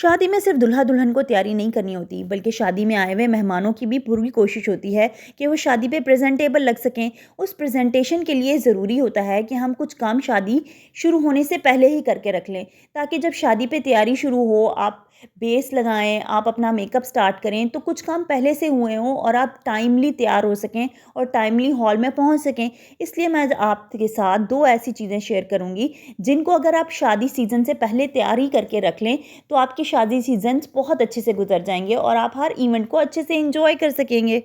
शादी में सिर्फ दूल्हा दुल्हन को तैयारी नहीं करनी होती, बल्कि शादी में आए हुए मेहमानों की भी पूरी कोशिश होती है कि वो शादी पे प्रेजेंटेबल लग सकें। उस प्रेजेंटेशन के लिए ज़रूरी होता है कि हम कुछ काम शादी शुरू होने से पहले ही करके रख लें, ताकि जब शादी पे तैयारी शुरू हो, आप बेस लगाएं, आप अपना मेकअप स्टार्ट करें, तो कुछ काम पहले से हुए हों और आप टाइमली तैयार हो सकें और टाइमली हॉल में पहुंच सकें। इसलिए मैं आज आपके साथ दो ऐसी चीज़ें शेयर करूंगी जिनको अगर आप शादी सीज़न से पहले तैयारी करके रख लें तो आपकी शादी सीजन्स बहुत अच्छे से गुजर जाएंगे और आप हर इवेंट को अच्छे से एंजॉय कर सकेंगे।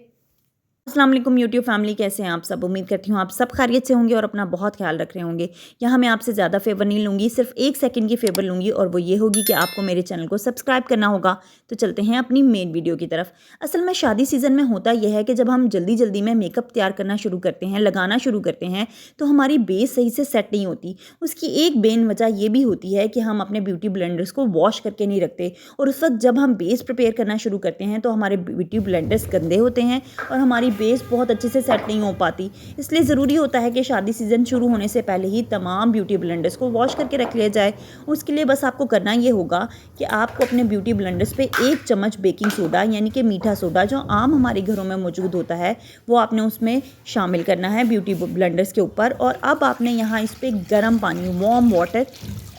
अस्सलाम वालेकुम यूट्यूब फैमिली, कैसे हैं आप सब। उम्मीद करती हूँ आप सब खैरियत से होंगे और अपना बहुत ख्याल रख रहे होंगे। यहाँ मैं आपसे ज़्यादा फेवर नहीं लूँगी, सिर्फ 1 सेकंड की फेवर लूँगी और वो ये होगी कि आपको मेरे चैनल को सब्सक्राइब करना होगा। तो चलते हैं अपनी मेन वीडियो की तरफ। असल में शादी सीज़न में होता यह है कि जब हम जल्दी जल्दी में मेकअप तैयार करना शुरू करते हैं, लगाना शुरू करते हैं, तो हमारी बेस सही से सेट नहीं होती। उसकी एक मेन वजह ये भी होती है कि हम अपने ब्यूटी ब्लेंडर्स को वॉश करके नहीं रखते और उस वक्त जब हम बेस प्रिपेयर करना शुरू करते हैं तो हमारे ब्यूटी ब्लेंडर्स गंदे होते हैं और हमारी बेस बहुत अच्छे से सेट नहीं हो पाती। इसलिए ज़रूरी होता है कि शादी सीज़न शुरू होने से पहले ही तमाम ब्यूटी ब्लेंडर्स को वॉश करके रख लिया जाए। उसके लिए बस आपको करना ये होगा कि आपको अपने ब्यूटी ब्लेंडर्स पे 1 चम्मच बेकिंग सोडा यानी कि मीठा सोडा जो आम हमारे घरों में मौजूद होता है वो आपने उसमें शामिल करना है ब्यूटी ब्लेंडर्स के ऊपर। और अब आपने यहाँ इस पर गर्म पानी, वार्म वाटर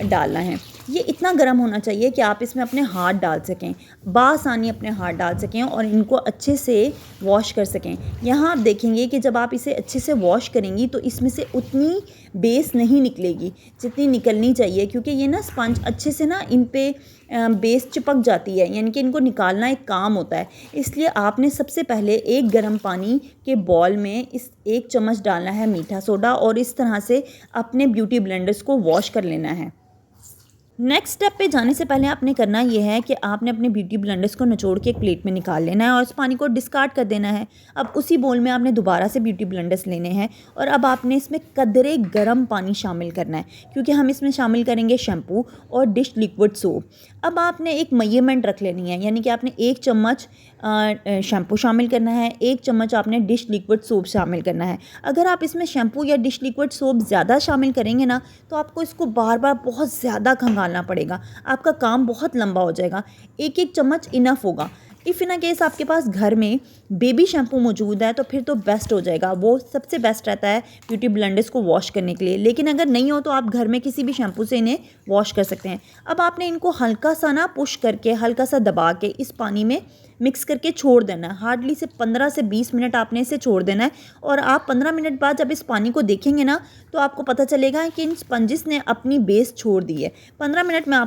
डालना है। ये इतना गर्म होना चाहिए कि आप इसमें अपने हाथ डाल सकें, बासानी अपने हाथ डाल सकें और इनको अच्छे से वॉश कर सकें। यहाँ आप देखेंगे कि जब आप इसे अच्छे से वॉश करेंगी तो इसमें से उतनी बेस नहीं निकलेगी जितनी निकलनी चाहिए, क्योंकि ये ना स्पंज अच्छे से ना इन पे बेस चिपक जाती है, यानी कि इनको निकालना एक काम होता है। इसलिए आपने सबसे पहले एक गर्म पानी के बॉल में इस 1 चम्मच डालना है मीठा सोडा और इस तरह से अपने ब्यूटी ब्लेंडर्स को वॉश कर लेना है। नेक्स्ट स्टेप पे जाने से पहले आपने करना ये है कि आपने अपने ब्यूटी ब्लेंडर्स को निचोड़ के एक प्लेट में निकाल लेना है और उस पानी को डिस्कार्ड कर देना है। अब उसी बोल में आपने दोबारा से ब्यूटी ब्लेंडर्स लेने हैं और अब आपने इसमें कदरे गर्म पानी शामिल करना है, क्योंकि हम इसमें शामिल करेंगे शैम्पू और डिश लिक्विड सोप। अब आपने एक मेजरमेंट रख लेनी है, यानी कि आपने 1 चम्मच शैम्पू शामिल करना है, 1 चम्मच आपने डिश लिक्विड सोप शामिल करना है। अगर आप इसमें शैम्पू या डिश लिक्विड सोप ज़्यादा शामिल करेंगे ना तो आपको इसको बार बार बहुत ज़्यादा खंगालना पड़ेगा, आपका काम बहुत लंबा हो जाएगा। 1 चम्मच इनफ होगा। इफ़ इन केस आपके पास घर में बेबी शैम्पू मौजूद है तो फिर तो बेस्ट हो जाएगा, वो सबसे बेस्ट रहता है ब्यूटी ब्लेंडर्स को वॉश करने के लिए। लेकिन अगर नहीं हो तो आप घर में किसी भी शैम्पू से इन्हें वॉश कर सकते हैं। अब आपने इनको हल्का सा ना पुश करके, हल्का सा दबा के इस पानी में मिक्स करके छोड़ देना है। हार्डली से 15 से 20 मिनट आपने इसे छोड़ देना है और आप 15 मिनट बाद जब इस पानी को देखेंगे ना तो आपको पता चलेगा कि इन स्पंजिस ने अपनी बेस छोड़ दी है। 15 मिनट में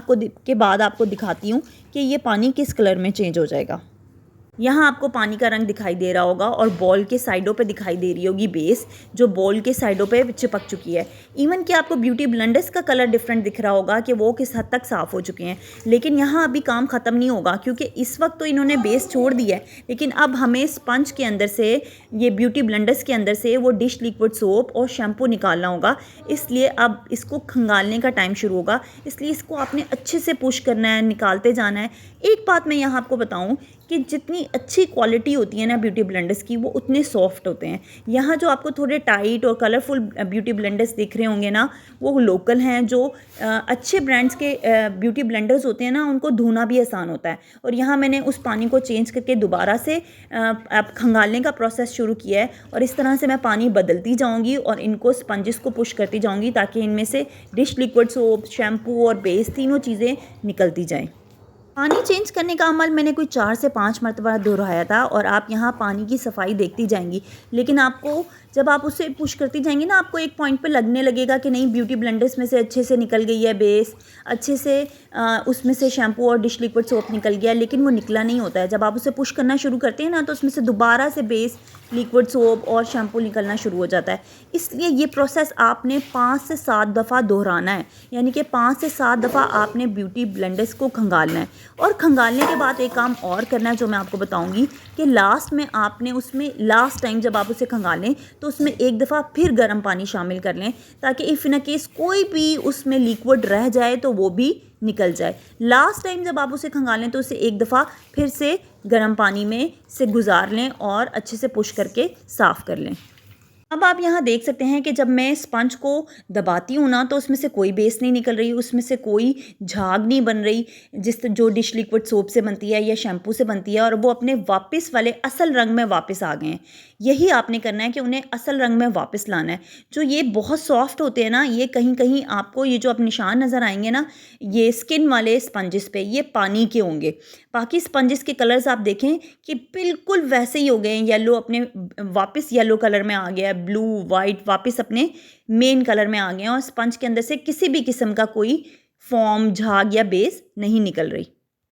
के बाद आपको दिखाती हूँ कि ये पानी किस कलर में चेंज हो जाएगा। यहाँ आपको पानी का रंग दिखाई दे रहा होगा और बॉल के साइडों पे दिखाई दे रही होगी बेस, जो बॉल के साइडों पे चिपक चुकी है। इवन कि आपको ब्यूटी ब्लेंडर्स का कलर डिफरेंट दिख रहा होगा कि वो किस हद तक साफ़ हो चुके हैं। लेकिन यहाँ अभी काम ख़त्म नहीं होगा, क्योंकि इस वक्त तो इन्होंने बेस छोड़ दी है, लेकिन अब हमें स्पंज के अंदर से, ये ब्यूटी ब्लेंडर्स के अंदर से वो डिश लिक्विड सोप और शैम्पू निकालना होगा। इसलिए अब इसको खंगालने का टाइम शुरू होगा, इसलिए इसको आपने अच्छे से पुश करना है, निकालते जाना है। एक बात मैं यहाँ आपको बताऊँ कि जितनी अच्छी क्वालिटी होती है ना ब्यूटी ब्लेंडर्स की, वो उतने सॉफ्ट होते हैं। यहाँ जो आपको थोड़े टाइट और कलरफुल ब्यूटी ब्लेंडर्स दिख रहे होंगे ना, वो लोकल हैं। जो अच्छे ब्रांड्स के ब्यूटी ब्लेंडर्स होते हैं ना, उनको धोना भी आसान होता है। और यहाँ मैंने उस पानी को चेंज करके दोबारा से अब खंगालने का प्रोसेस शुरू किया है और इस तरह से मैं पानी बदलती जाऊँगी और इनको स्पंजिस को पुश करती जाऊँगी ताकि इनमें से डिश लिक्विड सोप, शैम्पू और बेस तीनों चीज़ें निकलती जाएँ। पानी चेंज करने का अमल मैंने कोई 4 से 5 मरतबा दोहराया था और आप यहाँ पानी की सफाई देखती जाएंगी। लेकिन आपको जब आप उसे पुश करती जाएंगी ना, आपको एक पॉइंट पे लगने लगेगा कि नहीं, ब्यूटी ब्लेंडर्स में से अच्छे से निकल गई है बेस, अच्छे से उसमें से शैम्पू और डिश लिक्विड सोप निकल गया, लेकिन वो निकला नहीं होता है। जब आप उसे पुश करना शुरू करते हैं ना तो उसमें से दोबारा से बेस, लिक्विड सोप और शैम्पू निकलना शुरू हो जाता है। इसलिए ये प्रोसेस आपने 5 से 7 दफ़ा दोहराना है, यानी कि 5 से 7 दफ़ा आपने ब्यूटी ब्लेंडर्स को खंगालना है। और खंगालने के बाद एक काम और करना है जो मैं आपको बताऊंगी कि लास्ट में आपने उसमें, लास्ट टाइम जब आप उसे खंगालें तो उसमें एक दफ़ा फिर गर्म पानी शामिल कर लें, ताकि इफ़ इन केस कोई भी उसमें लिक्विड रह जाए तो वो भी निकल जाए। लास्ट टाइम जब आप उसे खंगालें तो उसे एक दफ़ा फिर से गर्म पानी में से गुजार लें और अच्छे से पुश करके साफ़ कर लें। अब आप यहाँ देख सकते हैं कि जब मैं स्पंज को दबाती हूँ ना, तो उसमें से कोई बेस नहीं निकल रही, उसमें से कोई झाग नहीं बन रही, जो डिश लिक्विड सोप से बनती है या शैम्पू से बनती है, और वो अपने वापस वाले असल रंग में वापस आ गए हैं। यही आपने करना है कि उन्हें असल रंग में वापस लाना है। जो ये बहुत सॉफ्ट होते हैं ना, ये कहीं कहीं आपको ये जो अब निशान नज़र आएंगे ना, ये स्किन वाले स्पंजेस पे, ये पानी के होंगे। बाकी स्पंजेस के कलर्स आप देखें कि बिल्कुल वैसे ही हो गए हैं, येलो अपने वापस येलो कलर में आ गया है, ब्लू वाइट वापस अपने मेन कलर में आ गए हैं, और स्पंज के अंदर से किसी भी किस्म का कोई फॉर्म, झाग या बेस नहीं निकल रही।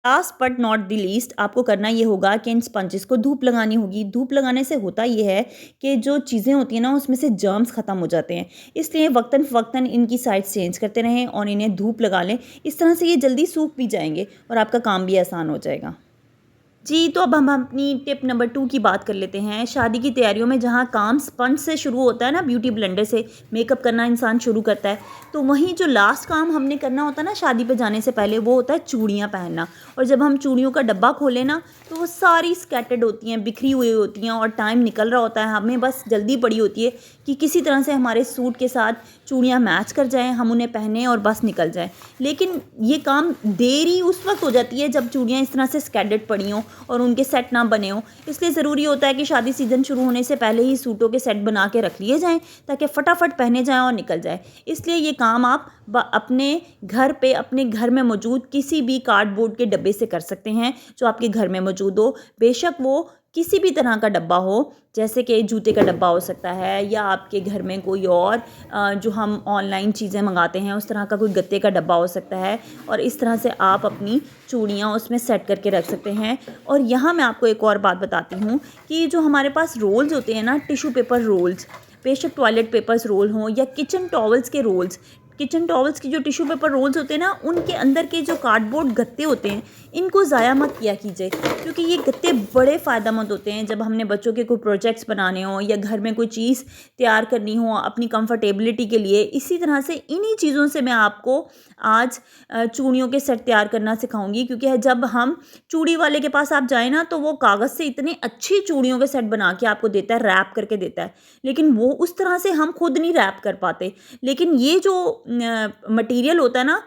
Last but not the least, आपको करना ये होगा कि इन स्पंजेस को धूप लगानी होगी। धूप लगाने से होता ये है कि जो चीज़ें होती हैं ना, उसमें से जर्म्स ख़त्म हो जाते हैं। इसलिए वक्तन फ़वक्तन इनकी साइड्स चेंज करते रहें और इन्हें धूप लगा लें। इस तरह से ये जल्दी सूख भी जाएंगे और आपका काम भी आसान हो जाएगा। जी, तो अब हम अपनी टिप नंबर 2 की बात कर लेते हैं। शादी की तैयारियों में जहाँ काम स्पंज से शुरू होता है ना, ब्यूटी ब्लेंडर से मेकअप करना इंसान शुरू करता है, तो वहीं जो लास्ट काम हमने करना होता है ना शादी पे जाने से पहले, वो होता है चूड़ियाँ पहनना। और जब हम चूड़ियों का डब्बा खोलें ना, तो वो सारी स्कैटर्ड होती हैं, बिखरी हुई होती हैं, और टाइम निकल रहा होता है। हमें बस जल्दी पड़ी होती है कि किसी तरह से हमारे सूट के साथ चूड़ियाँ मैच कर जाएँ, हम उन्हें पहने और बस निकल जाएँ। लेकिन ये काम देरी उस वक्त हो जाती है जब चूड़ियाँ इस तरह से स्कैटर्ड पड़ी हों और उनके सेट ना बने हों। इसलिए ज़रूरी होता है कि शादी सीज़न शुरू होने से पहले ही सूटों के सेट बना के रख लिए जाएँ, ताकि फटाफट पहने जाएँ और निकल जाए। इसलिए ये काम आप अपने घर पे, अपने घर में मौजूद किसी भी कार्डबोर्ड के डब्बे से कर सकते हैं जो आपके घर में मौजूद हो। बेशक वो किसी भी तरह का डब्बा हो, जैसे कि जूते का डब्बा हो सकता है, या आपके घर में कोई और जो हम ऑनलाइन चीज़ें मंगाते हैं उस तरह का कोई गत्ते का डब्बा हो सकता है। और इस तरह से आप अपनी चूड़ियाँ उसमें सेट करके रख सकते हैं। और यहाँ मैं आपको एक और बात बताती हूँ कि जो हमारे पास रोल्स होते हैं ना, टिश्यू पेपर रोल्स, बेशक टॉयलेट पेपर्स रोल हों या किचन टॉवल्स के रोल्स, किचन टॉवल्स की जो टिश्यू पेपर रोल्स होते हैं ना, उनके अंदर के जो कार्डबोर्ड गत्ते होते हैं, इनको ज़ाया मत किया कीजिए, क्योंकि ये गत्ते बड़े फ़ायदेमंद होते हैं जब हमने बच्चों के कोई प्रोजेक्ट्स बनाने हों या घर में कोई चीज़ तैयार करनी हो अपनी कंफर्टेबिलिटी के लिए। इसी तरह से इन्हीं चीज़ों से मैं आपको आज चूड़ियों के सेट तैयार करना सिखाऊंगी, क्योंकि जब हम चूड़ी वाले के पास आप जाए ना, तो वो कागज़ से इतने अच्छी चूड़ियों के सेट बना के आपको देता है, रैप करके देता है, लेकिन वो उस तरह से हम खुद नहीं रैप कर पाते। लेकिन ये जो मटेरियल होता है ना,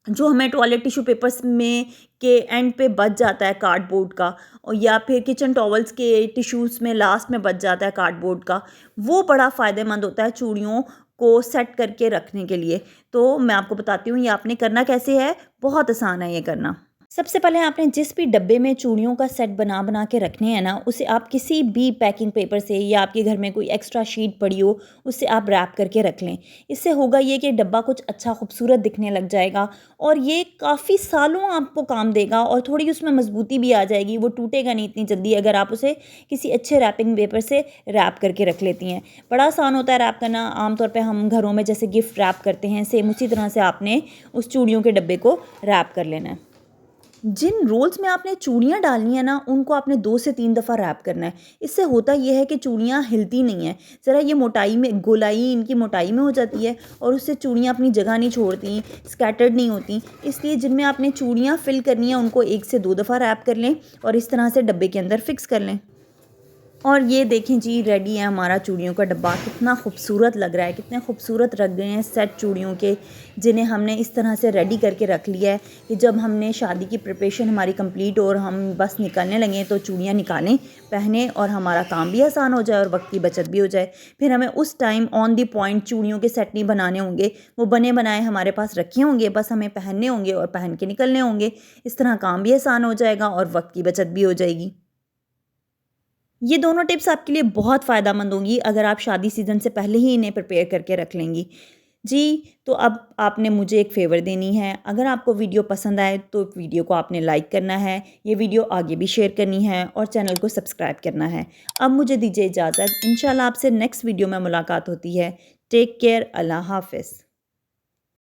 जो हमें टॉयलेट टिश्यू पेपर्स में के एंड पे बच जाता है कार्डबोर्ड का, और या फिर किचन टॉवल्स के टिश्यूज़ में लास्ट में बच जाता है कार्डबोर्ड का, वो बड़ा फ़ायदेमंद होता है चूड़ियों को सेट करके रखने के लिए। तो मैं आपको बताती हूँ ये आपने करना कैसे है। बहुत आसान है ये करना। सबसे पहले आपने जिस भी डब्बे में चूड़ियों का सेट बना बना के रखने हैं ना, उसे आप किसी भी पैकिंग पेपर से, या आपके घर में कोई एक्स्ट्रा शीट पड़ी हो, उससे आप रैप करके रख लें। इससे होगा ये कि डब्बा कुछ अच्छा खूबसूरत दिखने लग जाएगा, और ये काफ़ी सालों आपको काम देगा, और थोड़ी उसमें मजबूती भी आ जाएगी। वो टूटेगा नहीं इतनी जल्दी अगर आप उसे किसी अच्छे रैपिंग पेपर से रैप करके रख लेती हैं। बड़ा आसान होता है रैप करना। आमतौर पर हम घरों में जैसे गिफ्ट रैप करते हैं, सेम उसी तरह से आपने उस चूड़ियों के डब्बे को रैप कर लेना है। जिन रोल्स में आपने चूड़ियाँ डालनी है ना, उनको आपने 2 से 3 दफ़ा रैप करना है। इससे होता ये है कि चूड़ियाँ हिलती नहीं हैं। ज़रा ये मोटाई में, गोलाई इनकी मोटाई में हो जाती है, और उससे चूड़ियाँ अपनी जगह नहीं छोड़ती, स्कैटर्ड नहीं होती। इसलिए जिनमें आपने चूड़ियाँ फिल करनी है, उनको 1 से 2 दफ़ा रैप कर लें और इस तरह से डब्बे के अंदर फिक्स कर लें। और ये देखें जी, रेडी है हमारा चूड़ियों का डब्बा। कितना खूबसूरत लग रहा है, कितने खूबसूरत रख गए हैं सेट चूड़ियों के, जिन्हें हमने इस तरह से रेडी करके रख लिया है कि जब हमने शादी की प्रिपरेशन हमारी कंप्लीट और हम बस निकलने लगे, तो चूड़ियाँ निकालें, पहने, और हमारा काम भी आसान हो जाए और वक्त की बचत भी हो जाए। फिर हमें उस टाइम ऑन दी पॉइंट चूड़ियों के सेट नहीं बनाने होंगे, वो बने बनाए हमारे पास रखे होंगे, बस हमें पहनने होंगे और पहन के निकलने होंगे। इस तरह काम भी आसान हो जाएगा और वक्त की बचत भी हो जाएगी। ये दोनों टिप्स आपके लिए बहुत फ़ायदेमंद होंगी अगर आप शादी सीज़न से पहले ही इन्हें प्रिपेयर करके रख लेंगी। जी, तो अब आपने मुझे एक फ़ेवर देनी है। अगर आपको वीडियो पसंद आए तो वीडियो को आपने लाइक करना है, ये वीडियो आगे भी शेयर करनी है और चैनल को सब्सक्राइब करना है। अब मुझे दीजिए इजाज़त। इंशाल्लाह आपसे नेक्स्ट वीडियो में मुलाकात होती है। Take care. अल्लाह हाफ़िज़।